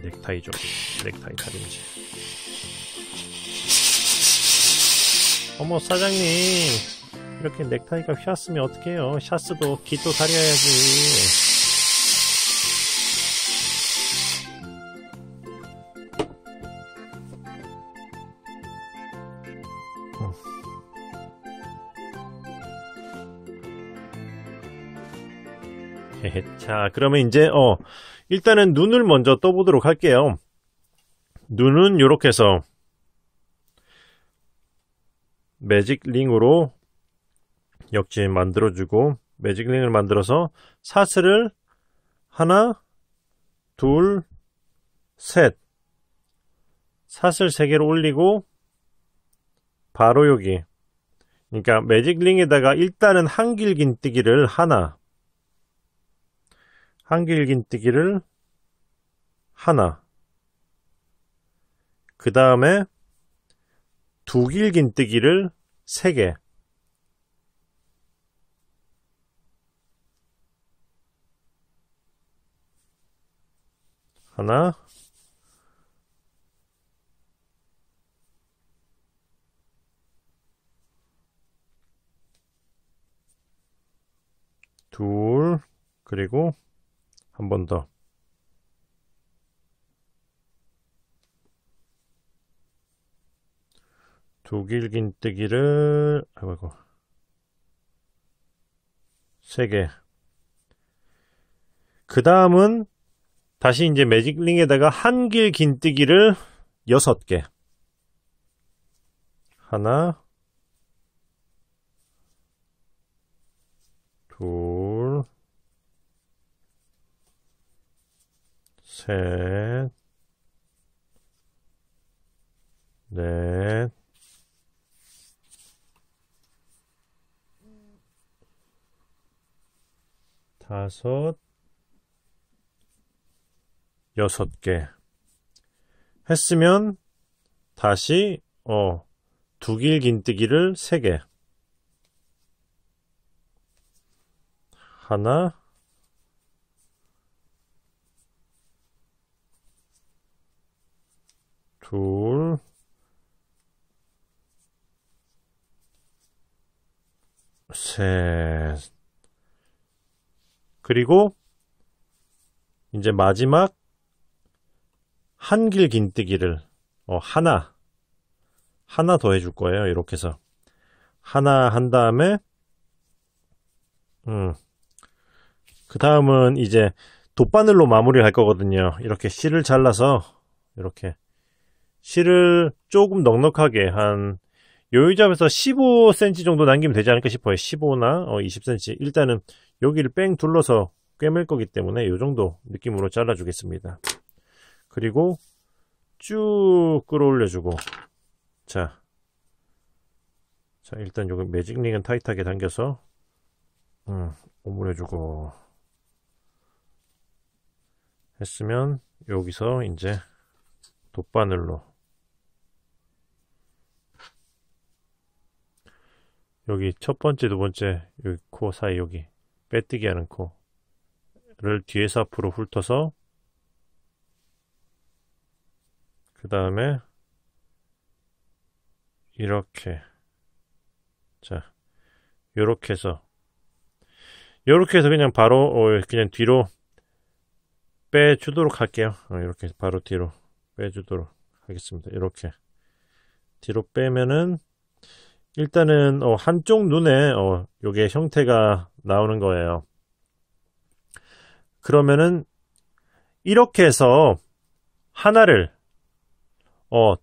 넥타이 좀, 넥타이 다림질. 어머 사장님, 이렇게 넥타이가 휘었으면 어떡해요. 샤스도 깃도 다려야지. 자, 그러면 이제 일단은 눈을 먼저 떠보도록 할게요. 눈은 요렇게 해서 매직 링으로 역진 만들어주고, 매직 링을 만들어서 사슬을 하나, 둘, 셋, 사슬 3개를 올리고 바로 여기, 그러니까 매직 링에다가 일단은 한길긴뜨기를 하나, 한길긴뜨기를 하나, 그 다음에 두길긴뜨기를 3개, 하나, 둘, 그리고 한 번 더. 두길긴뜨기를, 아이고, 3개. 그 다음은 다시 이제 매직링에다가 한길긴뜨기를 6개. 하나, 둘, 셋, 넷, 다섯, 6개 했으면 다시 두길긴뜨기를 3개, 하나, 둘, 셋, 그리고 이제 마지막 한길긴뜨기를 하나 더 해줄 거예요. 이렇게 해서 하나 한 다음에 그 다음은 이제 돗바늘로 마무리를 할 거거든요. 이렇게 실을 잘라서, 이렇게 실을 조금 넉넉하게 한 요유잡에서 15cm 정도 남기면 되지 않을까 싶어요. 15나 20cm. 일단은 여기를 뺑 둘러서 꿰맬 거기 때문에 이 정도 느낌으로 잘라 주겠습니다. 그리고 쭉 끌어올려 주고, 자 일단 여기 매직링은 타이트하게 당겨서 오므려 주고 했으면, 여기서 이제 돗바늘로 여기 첫 번째, 두 번째 여기 코 사이, 여기 빼뜨기 하는 코를 뒤에서 앞으로 훑어서, 그 다음에 이렇게, 자 요렇게 해서 그냥 바로 그냥 뒤로 빼주도록 할게요. 이렇게 바로 뒤로 빼주도록 하겠습니다. 이렇게 뒤로 빼면은 일단은 한쪽 눈에 요게 형태가 나오는 거예요. 그러면은 이렇게 해서 하나를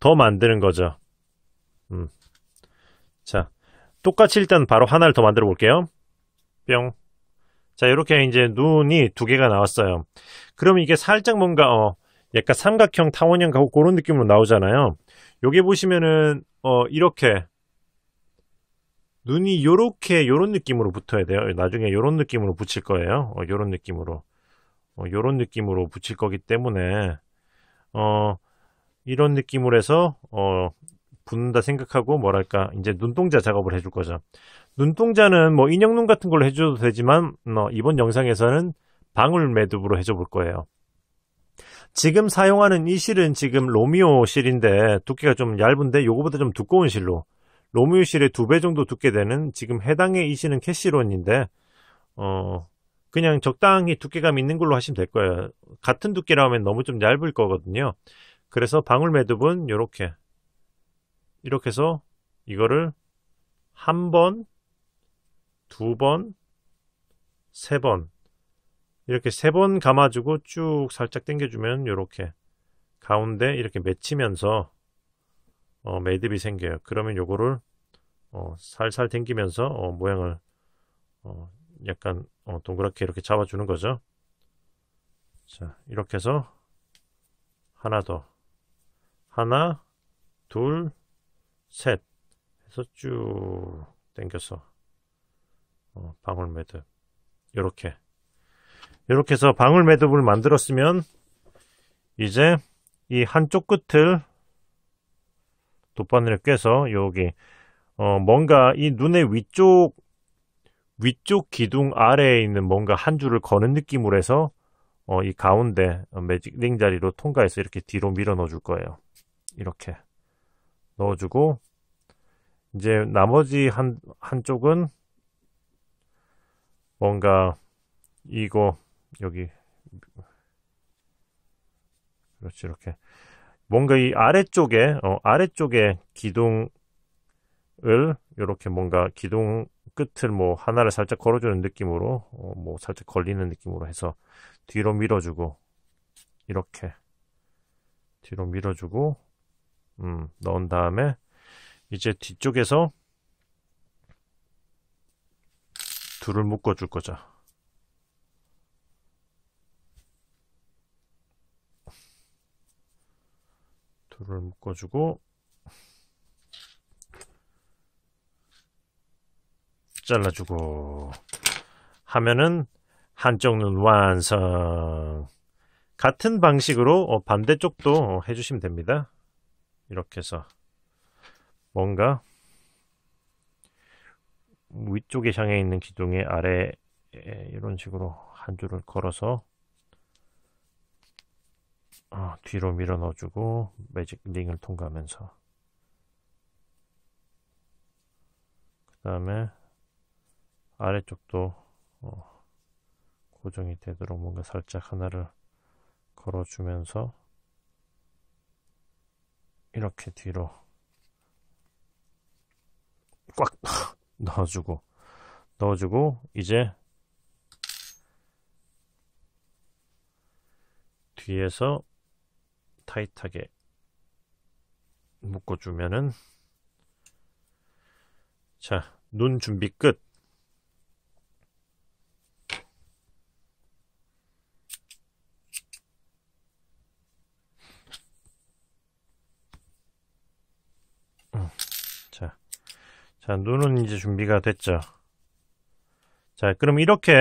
더 만드는 거죠. 자, 똑같이 일단 바로 하나를 더 만들어 볼게요. 뿅. 자, 이렇게 이제 눈이 2개가 나왔어요. 그럼 이게 살짝 뭔가 약간 삼각형, 타원형 가고 그런 느낌으로 나오잖아요. 여기 보시면은 이렇게 눈이 요렇게 요런 느낌으로 붙어야 돼요. 나중에 요런 느낌으로 붙일 거예요. 요런 느낌으로 요런 느낌으로 붙일 거기 때문에 이런 느낌으로 해서 붙는다 생각하고, 뭐랄까, 이제 눈동자 작업을 해줄 거죠. 눈동자는 뭐 인형눈 같은 걸로 해줘도 되지만 이번 영상에서는 방울 매듭으로 해줘 볼 거예요. 지금 사용하는 이 실은 지금 로미오 실인데 두께가 좀 얇은데 요거보다 좀 두꺼운 실로 로미오 실의 2배 정도 두께 되는 지금 해당의 이 실은 캐시론인데 그냥 적당히 두께감 있는 걸로 하시면 될 거예요. 같은 두께라 하면 너무 좀 얇을 거거든요. 그래서 방울 매듭은 이렇게 해서 이거를 한 번, 2번, 3번 이렇게 3번 감아주고 쭉 살짝 당겨주면 이렇게 가운데 이렇게 맺히면서 매듭이 생겨요. 그러면 요거를 살살 당기면서 모양을 약간 동그랗게 이렇게 잡아주는 거죠. 자, 이렇게 해서 하나 더, 하나, 둘, 셋 해서 쭉 당겨서 방울 매듭 이렇게 해서 방울 매듭을 만들었으면 이제 이 한쪽 끝을 돗바늘에 꿰서 여기 뭔가 이 눈의 위쪽 기둥 아래에 있는 뭔가 한 줄을 거는 느낌으로 해서 이 가운데 매직링 자리로 통과해서 이렇게 뒤로 밀어 넣어 줄 거예요. 이렇게 넣어주고 이제 나머지 한쪽은 뭔가 이거 여기 그렇지 이렇게 뭔가 이 아래쪽에 기둥을 이렇게 뭔가 기둥 끝을 뭐 하나를 살짝 걸어주는 느낌으로 뭐 살짝 걸리는 느낌으로 해서 뒤로 밀어주고 이렇게 뒤로 밀어주고 넣은 다음에 이제 뒤쪽에서 둘을 묶어 줄 거죠. 둘을 묶어주고 잘라주고 하면은 한쪽 눈 완성. 같은 방식으로 반대쪽도 해주시면 됩니다. 이렇게 해서 뭔가 위쪽에 향해 있는 기둥의 아래에 이런 식으로 한 줄을 걸어서 뒤로 밀어 넣어주고 매직 링을 통과하면서 그 다음에 아래쪽도 고정이 되도록 뭔가 살짝 하나를 걸어주면서 이렇게 뒤로 꽉 넣어주고 이제 뒤에서 타이트하게 묶어주면은 자, 눈 준비 끝. 자, 눈은 이제 준비가 됐죠. 자, 그럼 이렇게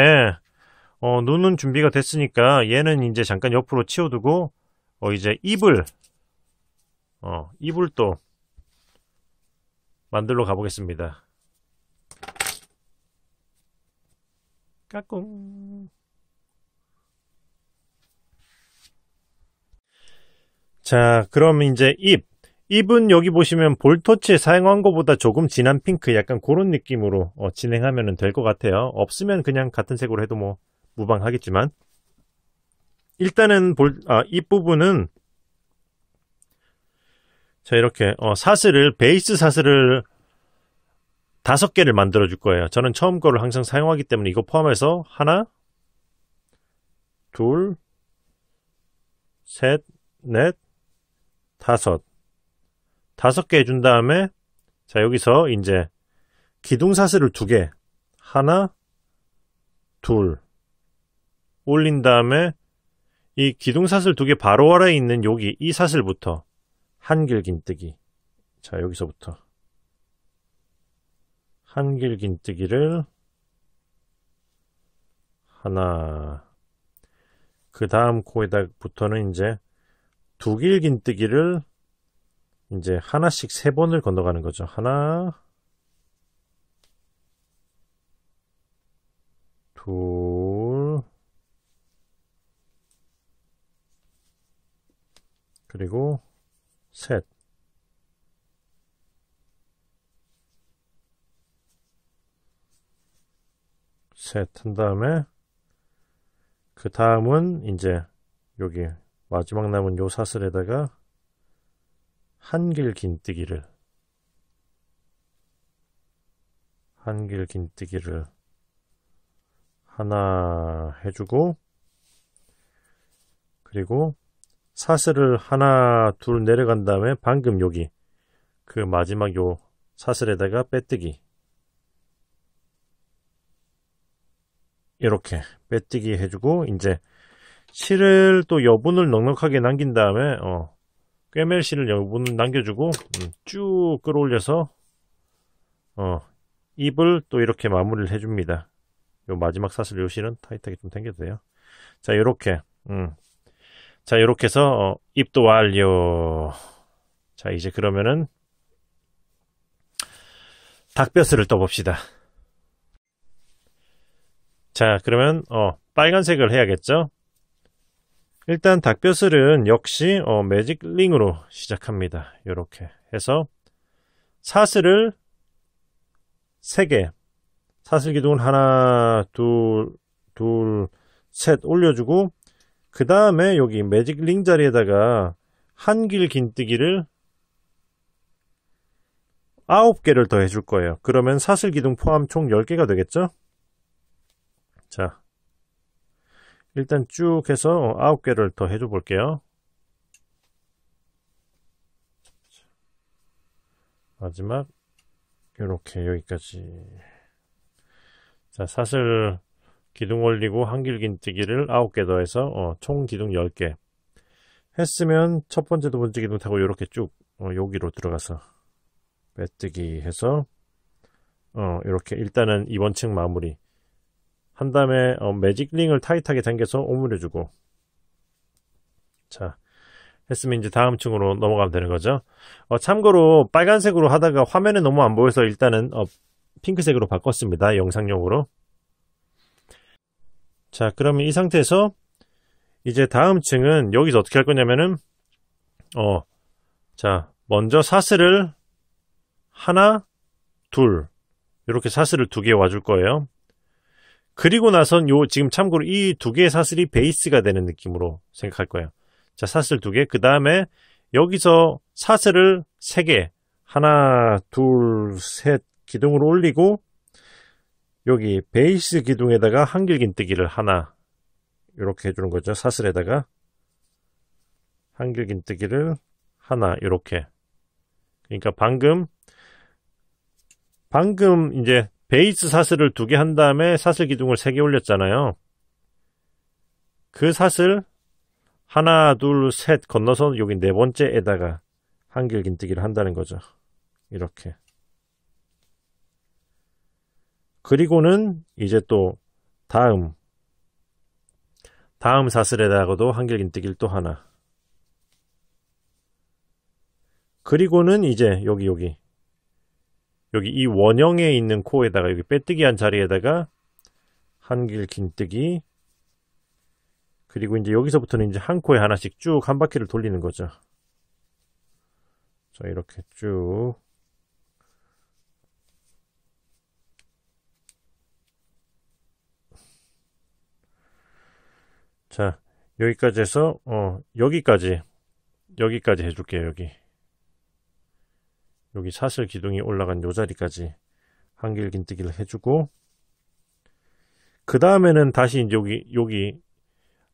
눈은 준비가 됐으니까 얘는 이제 잠깐 옆으로 치워두고 이제 입을 또 만들러 가보겠습니다. 까꿍. 자, 그럼 이제 입은 여기 보시면 볼터치에 사용한 것보다 조금 진한 핑크 약간 그런 느낌으로 진행하면 될 것 같아요. 없으면 그냥 같은 색으로 해도 뭐 무방하겠지만 일단은 입 부분은 자 이렇게 베이스 사슬을 5개를 만들어 줄 거예요. 저는 처음 거를 항상 사용하기 때문에 이거 포함해서 하나, 둘, 셋, 넷, 5개 해준 다음에 자 여기서 이제 기둥사슬을 2개 하나 둘 올린 다음에 이 기둥사슬 2개 바로 아래에 있는 여기 이 사슬부터 한길긴뜨기 자 여기서부터 한길긴뜨기를 하나 그 다음 코에다부터는 이제 2길긴뜨기를 이제 하나씩 3번을 건너가는 거죠. 하나, 둘, 그리고 셋. 셋 한 다음에 그 다음은 이제 여기 마지막 남은 요 사슬에다가 한길 긴뜨기를 하나 해주고, 그리고 사슬을 하나 둘 내려간 다음에 방금 여기 그 마지막 요 사슬에다가 빼뜨기, 이렇게 빼뜨기 해주고, 이제 실을 또 여분을 넉넉하게 남긴 다음에 꿰멜 실을 여분을 남겨주고 쭉 끌어올려서 입을 또 이렇게 마무리를 해줍니다. 요 마지막 사슬 요 실은 타이트하게 좀 당겨도 돼요. 자, 요렇게 자, 요렇게 해서 입도 완료. 자, 이제 그러면은 닭뼈슬을 떠봅시다. 자, 그러면 빨간색을 해야겠죠. 일단 닭뼈슬은 역시 매직 링으로 시작합니다. 요렇게 해서 사슬을 3개, 사슬 기둥을 하나 둘 셋 올려주고, 그 다음에 여기 매직 링 자리에다가 한길 긴뜨기를 9개를 더 해줄 거예요. 그러면 사슬 기둥 포함 총 10개가 되겠죠. 자, 일단 쭉 해서 9개를 더 해줘 볼게요. 마지막 이렇게 여기까지. 자, 사슬 기둥 올리고 한길 긴뜨기를 9개 더해서 총 기둥 10개 했으면 첫 번째, 두 번째 기둥 타고 이렇게 쭉 여기로 들어가서 빼뜨기 해서 이렇게 일단은 이번 층 마무리 한 다음에 매직 링을 타이트하게 당겨서 오므려주고, 자, 했으면 이제 다음 층으로 넘어가면 되는 거죠. 참고로 빨간색으로 하다가 화면에 너무 안 보여서 일단은 핑크색으로 바꿨습니다. 영상용으로. 자, 그러면 이 상태에서 이제 다음 층은 여기서 어떻게 할 거냐면은 자, 먼저 사슬을 하나, 둘, 이렇게 사슬을 2개 와줄 거예요. 그리고 나선 지금 참고로 이 2개의 사슬이 베이스가 되는 느낌으로 생각할 거예요. 자, 사슬 2개, 그 다음에 여기서 사슬을 3개, 하나, 둘, 셋 기둥을 올리고, 여기 베이스 기둥에다가 한길 긴뜨기를 하나, 이렇게 해주는 거죠. 사슬에다가 한길 긴뜨기를 하나, 이렇게. 그러니까 방금 이제 베이스 사슬을 2개 한 다음에 사슬 기둥을 3개 올렸잖아요. 그 사슬 하나, 둘, 셋 건너서 여기 4번째에다가 한길 긴뜨기를 한다는 거죠. 이렇게. 그리고는 이제 또 다음 사슬에다가도 한길 긴뜨기를 또 하나. 그리고는 이제 여기 이 원형에 있는 코에다가 여기 빼뜨기 한 자리에다가 한길 긴뜨기, 그리고 이제 여기서부터는 이제 한 코에 하나씩 쭉 한 바퀴를 돌리는 거죠. 자, 이렇게 쭉. 자, 여기까지 해서 여기까지 해줄게요. 여기 사슬 기둥이 올라간 요 자리까지 한길 긴뜨기를 해주고, 그 다음에는 다시 이제 여기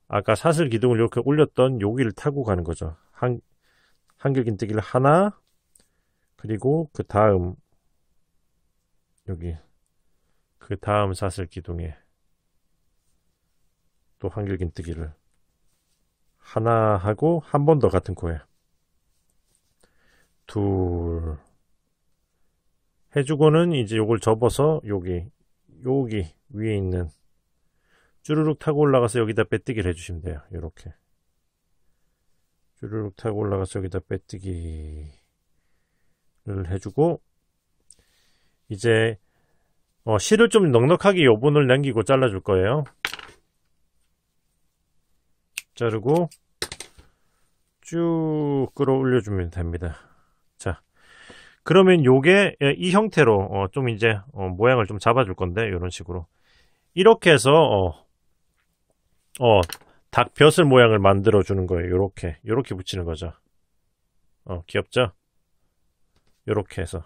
아까 사슬 기둥을 이렇게 올렸던 여기를 타고 가는 거죠. 한길 긴뜨기를 하나, 그리고 그 다음 여기 그 다음 사슬 기둥에 또 한길 긴뜨기를 하나 하고, 한 번 더 같은 코에 둘 해주고는 이제 요걸 접어서 여기 위에 있는 쭈르륵 타고 올라가서 여기다 빼뜨기를 해주시면 돼요. 이렇게 쭈르륵 타고 올라가서 여기다 빼뜨기를 해주고, 이제 실을 좀 넉넉하게 여분을 남기고 잘라줄 거예요. 자르고 쭉 끌어올려주면 됩니다. 자, 그러면 요게 이 형태로 좀 이제 모양을 좀 잡아줄 건데, 이런 식으로 이렇게 해서 닭 벼슬 모양을 만들어 주는 거예요. 요렇게 붙이는 거죠. 귀엽죠? 요렇게 해서.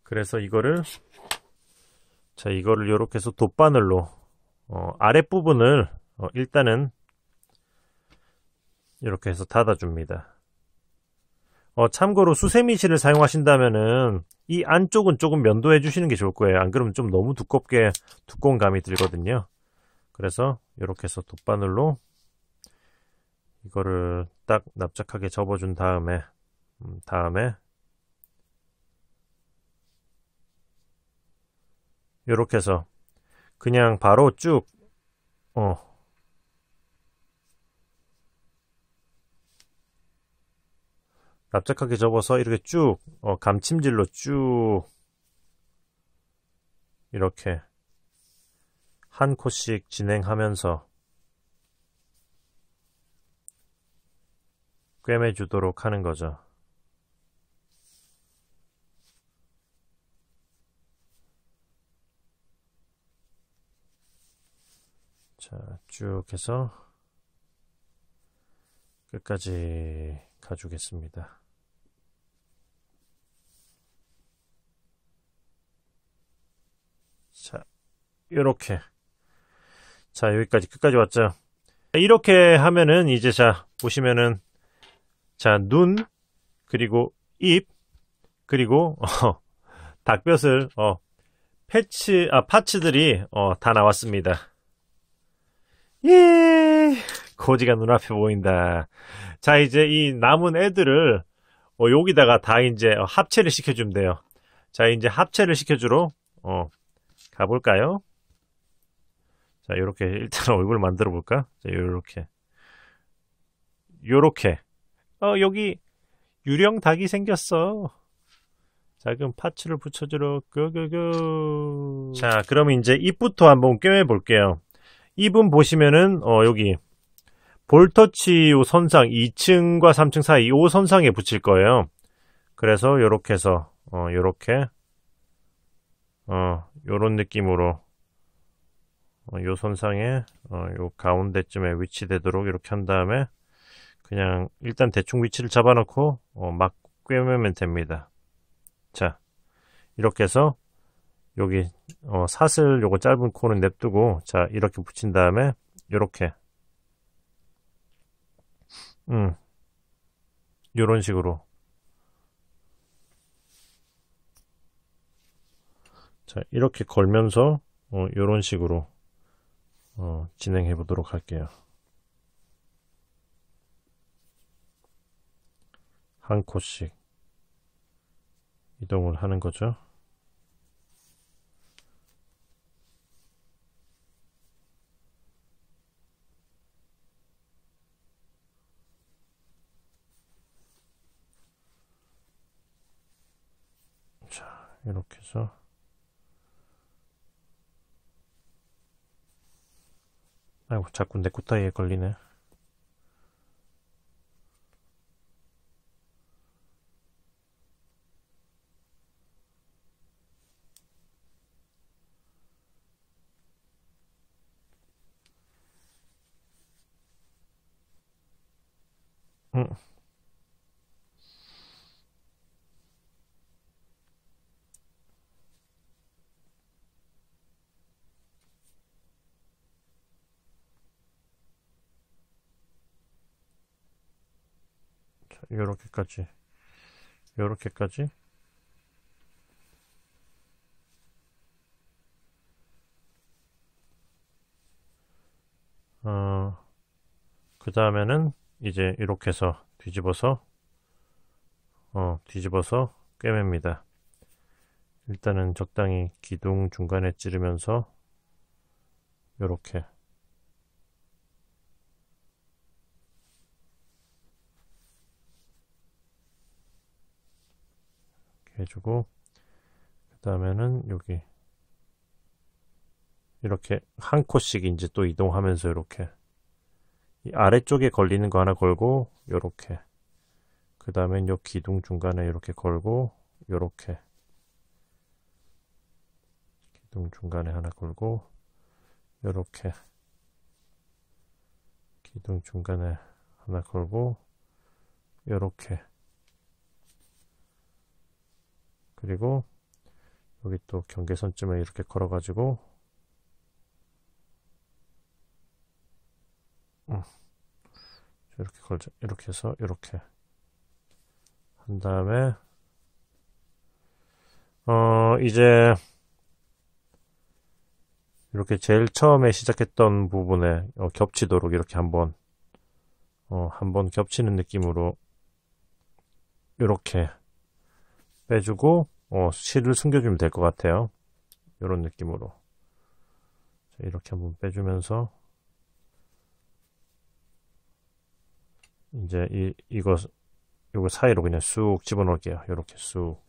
그래서 이거를 요렇게 해서 돗바늘로 아랫부분을 일단은 이렇게 해서 닫아줍니다. 참고로 수세미실을 사용하신다면은 이 안쪽은 조금 면도해 주시는 게 좋을 거예요. 안 그러면 좀 너무 두꺼운 감이 들거든요. 그래서 이렇게 해서 돗바늘로 이거를 딱 납작하게 접어준 다음에 이렇게 해서 그냥 바로 쭉 납작하게 접어서 이렇게 쭉 감침질로 쭉 이렇게 한 코씩 진행하면서 꿰매주도록 하는 거죠. 자, 쭉 해서 끝까지 가주겠습니다. 자, 요렇게. 자, 여기까지 끝까지 왔죠. 이렇게 하면은 이제 보시면은 눈, 그리고 입, 그리고 닭볕을 파츠들이 다 나왔습니다. 예, 고지가 눈앞에 보인다. 자, 이제 이 남은 애들을 여기다가 다 이제 합체를 시켜주면 돼요. 자, 이제 합체를 시켜주러 가볼까요? 자, 요렇게 일단 얼굴 만들어 볼까? 자, 요렇게 여기 유령 닭이 생겼어. 자, 그럼 파츠를 붙여주러 고고고. 자, 그럼 이제 입부터 한번 꿰매 볼게요. 입은 보시면은 여기 볼터치 요 선상 2층과 3층 사이 요 선상에 붙일 거예요. 그래서 요렇게 해서 요렇게 요런 느낌으로 요 선상에 요 가운데쯤에 위치되도록 이렇게 한 다음에 그냥 일단 대충 위치를 잡아놓고 막 꿰매면 됩니다. 자, 이렇게 해서 여기 사슬 요거 짧은 코는 냅두고 자, 이렇게 붙인 다음에 요렇게 요런 식으로 자, 이렇게 걸면서 요런 식으로 진행해 보도록 할게요. 한 코씩 이동을 하는 거죠. 자, 이렇게 해서 아이고, 자꾸 내 코타이에 걸리네. 자, 요렇게까지 그 다음에는 이제 이렇게 해서 뒤집어서 꿰맵니다. 일단은 적당히 기둥 중간에 찌르면서 요렇게 해주고 그 다음에는 여기 이렇게 한 코씩 이제 또 이동하면서 이렇게 이 아래쪽에 걸리는 거 하나 걸고 요렇게, 그 다음엔 요 기둥 중간에 이렇게 걸고 요렇게, 기둥 중간에 하나 걸고 요렇게, 기둥 중간에 하나 걸고 요렇게, 그리고 여기 또 경계선쯤에 이렇게 걸어가지고 이렇게 걸자. 이렇게 해서 이렇게 한 다음에 이제 이렇게 제일 처음에 시작했던 부분에 겹치도록 이렇게 한번 겹치는 느낌으로 이렇게 빼주고 실을 숨겨주면 될 것 같아요. 이런 느낌으로 이렇게 한번 빼주면서 이제 이거 사이로 그냥 쑥 집어넣을게요. 이렇게 쑥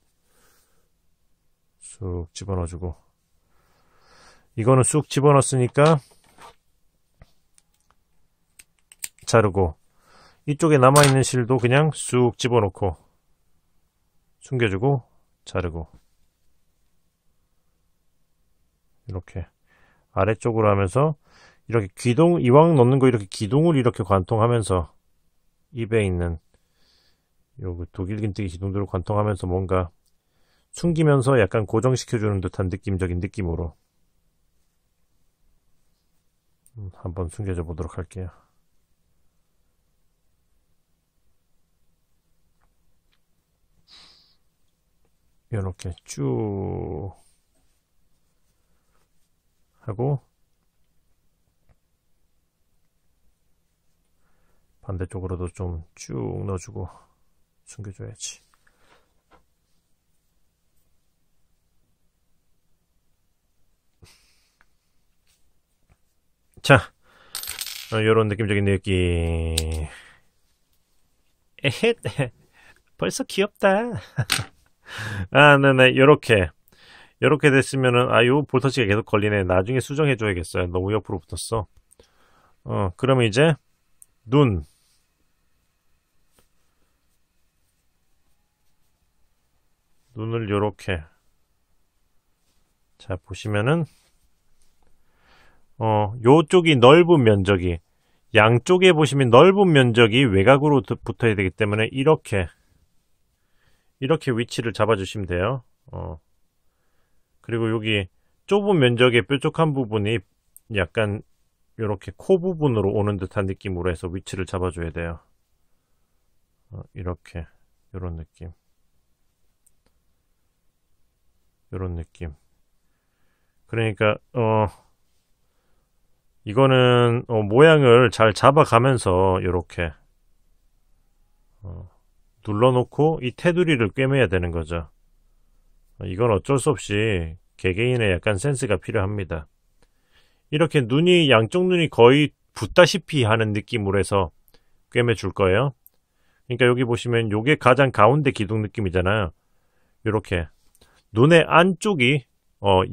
집어넣어주고, 이거는 쑥 집어넣었으니까 자르고, 이쪽에 남아있는 실도 그냥 쑥 집어넣고 숨겨주고 자르고, 이렇게 아래쪽으로 하면서 이렇게 이왕 넣는 거 이렇게 기둥을 이렇게 관통하면서 입에 있는 요 독일긴뜨기 기둥들을 관통하면서 뭔가 숨기면서 약간 고정시켜주는 듯한 느낌적인 느낌으로 한번 숨겨줘 보도록 할게요. 이렇게 쭉 하고 반대쪽으로도 좀 쭉 넣어주고 숨겨줘야지. 자, 요런 느낌적인 느낌. 에헷, 벌써 귀엽다. 네네, 요렇게 됐으면은, 요 볼터치가 계속 걸리네. 나중에 수정해줘야겠어요. 너무 옆으로 붙었어. 그러면 이제, 눈을 요렇게. 자, 보시면은, 요쪽이 넓은 면적이, 양쪽에 보시면 넓은 면적이 외곽으로 붙어야 되기 때문에, 이렇게 위치를 잡아주시면 돼요. 그리고 여기 좁은 면적의 뾰족한 부분이 약간 이렇게 코 부분으로 오는 듯한 느낌으로 해서 위치를 잡아줘야 돼요. 이렇게 이런 느낌, 이런 느낌. 그러니까 이거는 모양을 잘 잡아가면서 이렇게 눌러놓고 이 테두리를 꿰매야 되는 거죠. 이건 어쩔 수 없이 개개인의 약간 센스가 필요합니다. 이렇게 양쪽 눈이 거의 붙다시피 하는 느낌으로 해서 꿰매 줄 거예요. 그러니까 여기 보시면 요게 가장 가운데 기둥 느낌이잖아요. 이렇게 눈의 안쪽이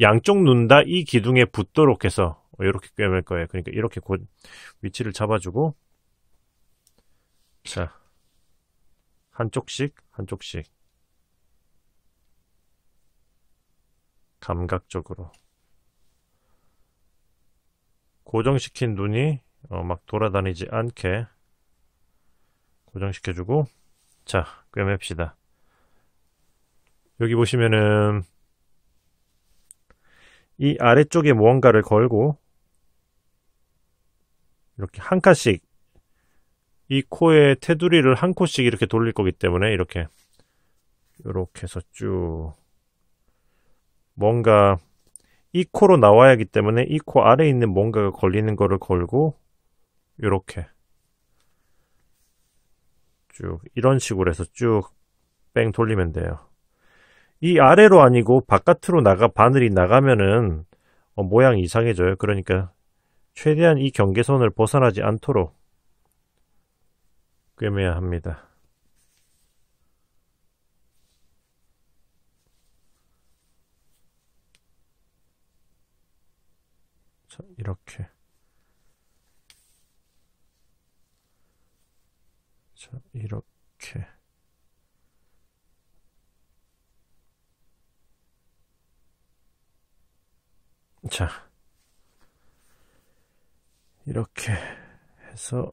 양쪽 눈 다 이 기둥에 붙도록 해서 이렇게 꿰맬 거예요. 그러니까 이렇게 위치를 잡아주고, 자, 한쪽씩 감각적으로 고정시킨 눈이 막 돌아다니지 않게 고정시켜주고, 자, 꿰맵시다. 여기 보시면은 이 아래쪽에 무언가를 걸고 이렇게 한 칸씩 이 코의 테두리를 한 코씩 이렇게 돌릴 거기 때문에 이렇게 해서 쭉 뭔가 이 코로 나와야 하기 때문에 이 코 아래에 있는 뭔가가 걸리는 거를 걸고 이렇게 쭉 이런 식으로 해서 쭉 뺑 돌리면 돼요. 이 아래로 아니고 바깥으로 바늘이 나가면은 모양이 이상해져요. 그러니까 최대한 이 경계선을 벗어나지 않도록 꿰매야 합니다. 자, 이렇게 자, 이렇게. 자, 이렇게 해서,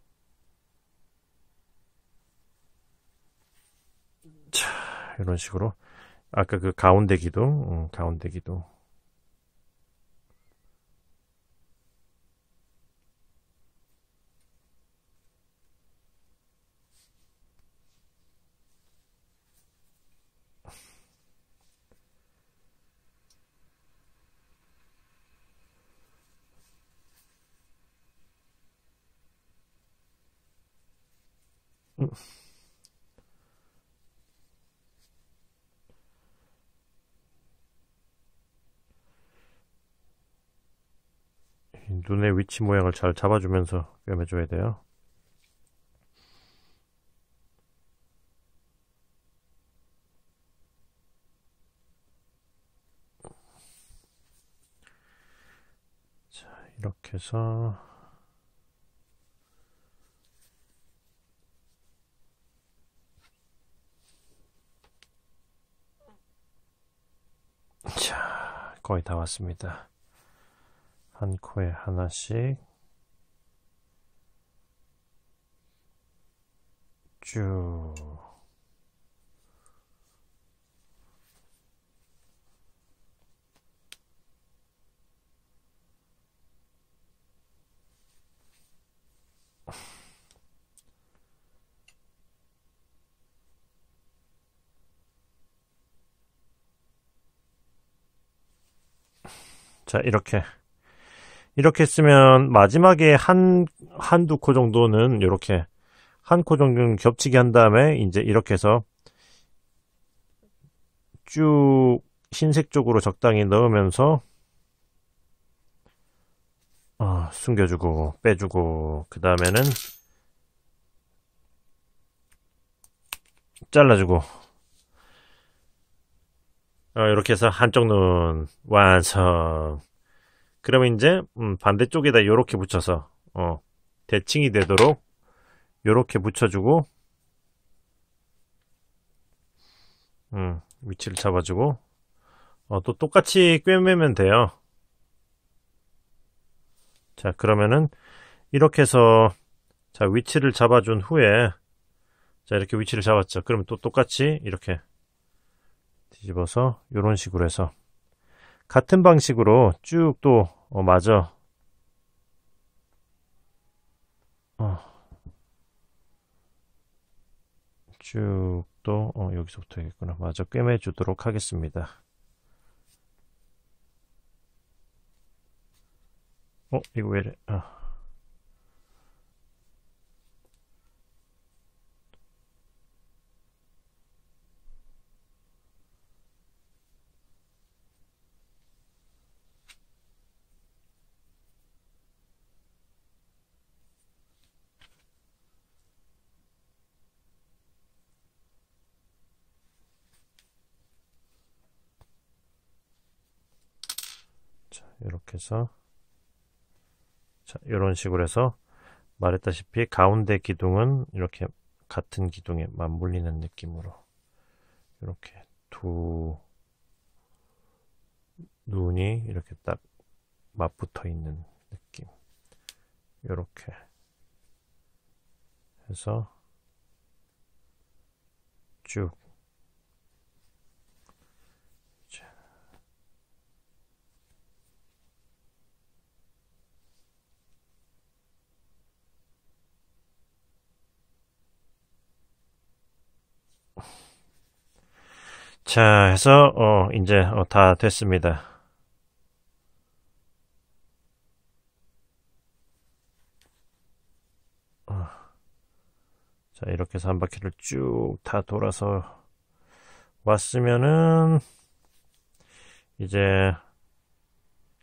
자, 이런 식으로. 아까 그 가운데 기둥, 가운데 기둥. 눈의 위치 모양을 잘 잡아주면서 꿰매줘야 돼요. 자, 이렇게 해서 자, 거의 다 왔습니다. 한 코에 하나씩 쭉. 자, 이렇게 쓰면 마지막에 한두 코 정도는 이렇게 한 코 정도는 겹치게 한 다음에 이제 이렇게 해서 쭉 흰색 쪽으로 적당히 넣으면서 숨겨주고 빼주고 그 다음에는 잘라주고 이렇게 해서 한쪽 눈 완성. 그러면 이제 반대쪽에다 이렇게 붙여서 대칭이 되도록 이렇게 붙여주고 위치를 잡아주고 또 똑같이 꿰매면 돼요. 자, 그러면은 이렇게 해서 자, 위치를 잡아준 후에 자, 이렇게 위치를 잡았죠. 그러면 또 똑같이 이렇게 뒤집어서 이런 식으로 해서 같은 방식으로 쭉 또 맞아 쭉 또 여기서부터 해야겠구나. 맞아 꿰매 주도록 하겠습니다. 이거 왜 이래. 자, 이렇게 해서 자, 이런 식으로 해서 말했다시피 가운데 기둥은 이렇게 같은 기둥에 맞물리는 느낌으로 이렇게 두 눈이 이렇게 딱 맞붙어 있는 느낌. 이렇게 해서 쭉. 자, 해서 이제 다 됐습니다. 자, 이렇게 해서 한 바퀴를 쭉 다 돌아서 왔으면은 이제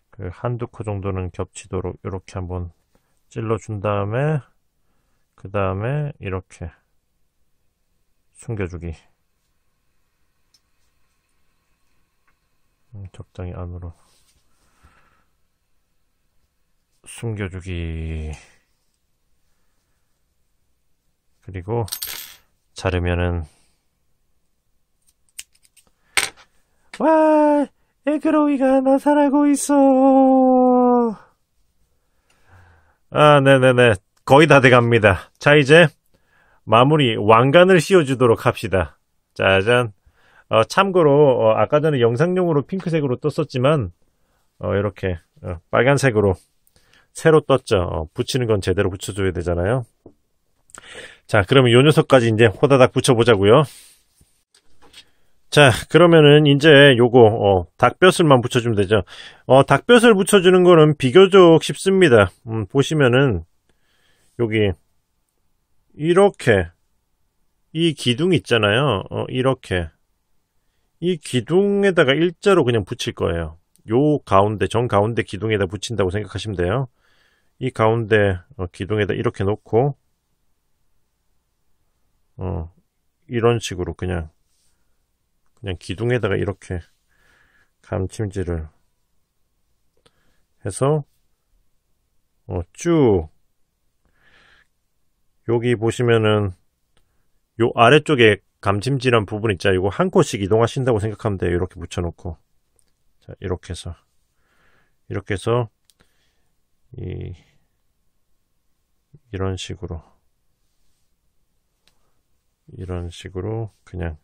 그 한두 코 정도는 겹치도록 이렇게 한번 찔러준 다음에 그 다음에 이렇게 숨겨주기. 적당히 안으로 숨겨주기. 그리고 자르면은 와, 에그로이가 나타나고 있어. 아, 네네네. 거의 다 돼갑니다. 자, 이제 마무리 왕관을 씌워주도록 합시다. 짜잔. 참고로 아까 전에 영상용으로 핑크색으로 떴었지만 이렇게 빨간색으로 새로 떴죠. 붙이는 건 제대로 붙여줘야 되잖아요. 자, 그러면 요 녀석까지 이제 호다닥 붙여보자고요. 자, 그러면은 이제 요거 닭뼈슬만 붙여주면 되죠. 닭뼈슬 붙여주는 거는 비교적 쉽습니다. 보시면은 여기 이렇게 이 기둥 있잖아요. 이렇게 이 기둥에다가 일자로 그냥 붙일 거예요. 요 가운데 정 가운데 기둥에다 붙인다고 생각하시면 돼요. 이 가운데 기둥에다 이렇게 놓고 이런 식으로 그냥 기둥에다가 이렇게 감침질을 해서 쭉 여기 보시면은 요 아래쪽에 감침질한 부분 있죠. 이거 한 컷씩 이동하신다고 생각하면 돼요. 이렇게 붙여놓고 자, 이렇게 해서 이런 식으로 그냥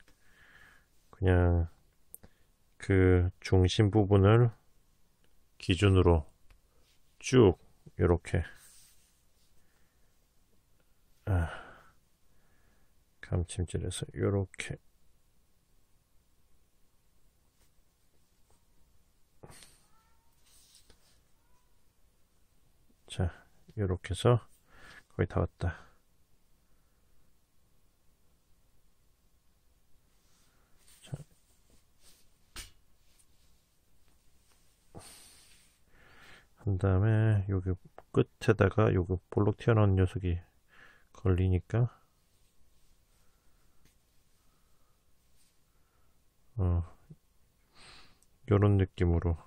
그 중심 부분을 기준으로 쭉 이렇게 감침질해서 이렇게 자 이렇게 해서 거의 다 왔다. 한 다음에 여기 끝에다가 요거 볼록 튀어나온 녀석이 걸리니까 요런 느낌으로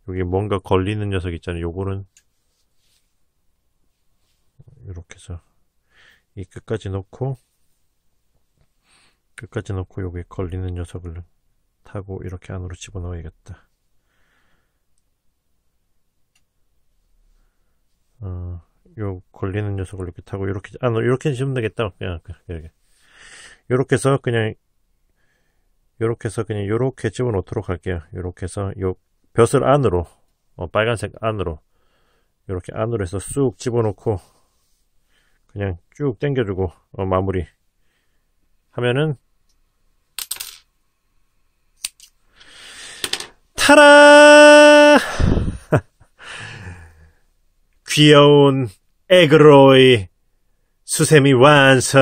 여기 뭔가 걸리는 녀석 있잖아요. 요거는 이렇게 해서 이 끝까지 놓고 여기 걸리는 녀석을 타고 이렇게 안으로 집어넣어야겠다. 요 걸리는 녀석을 이렇게 타고 이렇게 안으로 이렇게 집으면 되겠다. 그냥 이렇게 해서 그냥 요렇게 집어넣도록 할게요. 요렇게 해서 요 벼슬 안으로 빨간색 안으로 요렇게 안으로 해서 쑥 집어넣고 그냥 쭉 당겨주고 마무리 하면은 타라! 귀여운 에그로이 수세미 완성.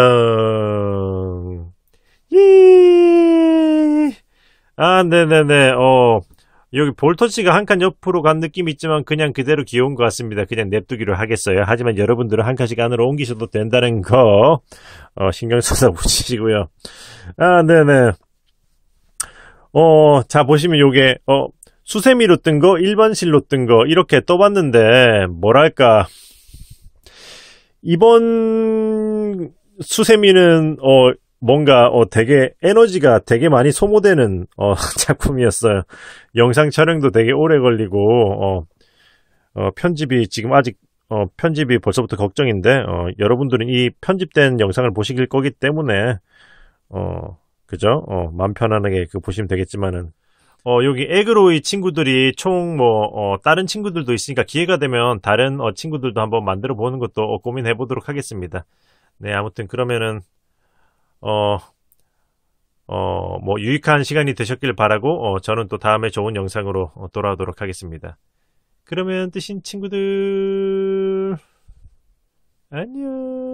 네네네. 여기 볼터치가 한 칸 옆으로 간 느낌이 있지만 그냥 그대로 귀여운 것 같습니다. 그냥 냅두기로 하겠어요. 하지만 여러분들은 한 칸씩 안으로 옮기셔도 된다는 거 신경 써서 보시고요. 네네. 자 보시면 요게 수세미로 뜬 거, 일반 실로 뜬 거 이렇게 떠봤는데 뭐랄까 이번 수세미는 뭔가 되게 에너지가 되게 많이 소모되는 작품이었어요. 영상 촬영도 되게 오래 걸리고 편집이 지금 아직 편집이 벌써부터 걱정인데 여러분들은 이 편집된 영상을 보실 거기 때문에 그죠? 마음 편안하게 보시면 되겠지만은 여기 에그로이 친구들이 총 다른 친구들도 있으니까 기회가 되면 다른 친구들도 한번 만들어 보는 것도 고민해 보도록 하겠습니다. 네, 아무튼 그러면은 유익한 시간이 되셨길 바라고 저는 또 다음에 좋은 영상으로 돌아오도록 하겠습니다. 그러면 뜨신 친구들 안녕.